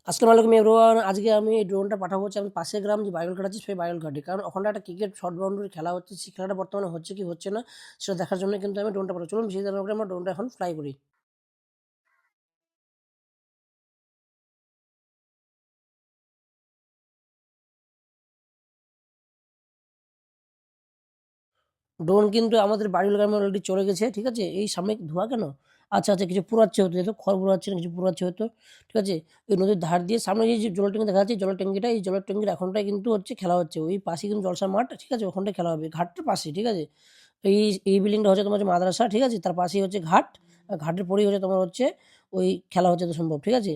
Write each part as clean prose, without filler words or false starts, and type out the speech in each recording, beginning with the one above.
আসসালামু আলাইকুম এভরিওয়ান। আজকে আমি এই ড্রোনটা পাঠাবো হচ্ছে আমি পাশের গ্রাম যে বায়ুল ঘাট আছে সেই বায়ুল ঘাটে। কারণ ওখানটা একটা ক্রিকেট শর্ট বাউন্ডারি খেলা হচ্ছে। সেই খেলাটা বর্তমানে হচ্ছে কি হচ্ছে না সেটা দেখার জন্য কিন্তু আমি ড্রোনটা পাঠাবো। চলুন বেশি দেরি না করে আমরা ড্রোনটা এখন ফ্লাই করি। ড্রোন কিন্তু আমাদের বায়ুল গ্রামে অলরেডি চলে গেছে। ঠিক আছে? এই সামনে ধোঁয়া কেন? আচ্ছা, আচ্ছা কিছু পোড়াচ্ছে হয়তো, এই তো খড় পোড়াচ্ছে না কিছু পোড়াচ্ছে হয়তো। ঠিক আছে? এই নদীর ধার দিয়ে সামনে এই যে জলের ট্যাঙ্কি দেখা যাচ্ছে, জলের ট্যাঙ্কিটা এই জলের ট্যাঙ্কির এখনটাই কিন্তু হচ্ছে খেলা হচ্ছে। ওই পাশেই কিন্তু জলসা মাঠ। ঠিক আছে? ওখানটায় খেলা হবে। ঘাটটার পাশেই। ঠিক আছে? এই এই বিল্ডিংটা হচ্ছে তোমার হচ্ছে মাদ্রাসা। ঠিক আছে? তার পাশেই হচ্ছে ঘাট। আর ঘাটের পরেই হচ্ছে তোমার হচ্ছে ওই খেলা হচ্ছে তো সম্ভব। ঠিক আছে?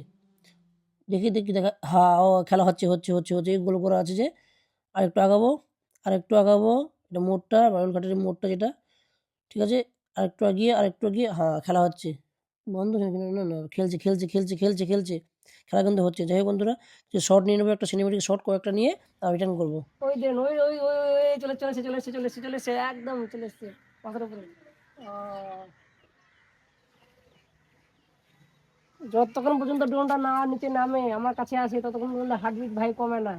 দেখি, দেখি দেখা হ্যাঁ, ও খেলা হচ্ছে। এই গোল করা আছে যে। আরেকটু আগাবো, আরেকটু আগাবো। এটা মোড়টা, বাবুল ঘাটের মোড়টা যেটা। ঠিক আছে? আরেকটু এগিয়ে হ্যাঁ, খেলা হচ্ছে। বন্ধ নাকি? না, না, না, খেলছে। খেলা কিন্তু হচ্ছে। যাই হোক বন্ধুরা, যে শট নিয়ে নেবো একটা সিনেমেটিক শট কয়েকটা নিয়ে রিটার্ন করবো। ওই দেন ওই চলে এসছে একদম চলে এসছে মাথার উপরে। যতক্ষণ পর্যন্ত ড্রোনটা না নিচে নামে আমার কাছে আসে ততক্ষণ পর্যন্ত হার্টবিট ভাই কমে না।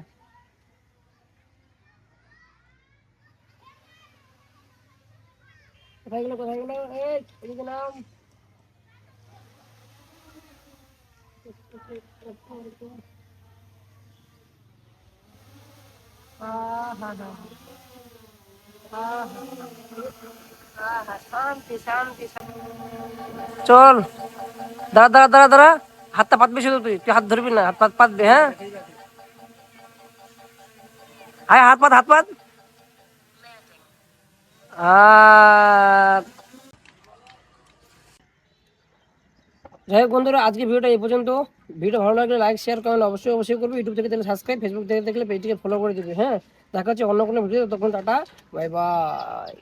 কোথায় গেলো এই এদিকে নাম। আহা হা শান্তি। চল, দাঁড়া। হাতটা পাতবি শুধু, তুই হাত ধরবি না, হাত পাতবি। হ্যাঁ, হায় হাত পাত। আহ যাই হোক বন্ধুরা, আজকে ভিডিওটা এই পর্যন্ত। ভিডিও ভালো লাগলে লাইক শেয়ার করেন, অবশ্যই করবে। ইউটিউব থেকে দেখলে সাবস্ক্রাইব, ফেসবুক থেকে দেখলে পেজটিকে ফলো করে দিবে। হ্যাঁ, দেখা হচ্ছে অন্য কোনো ভিডিও। তখন টাটা, বাই বাই।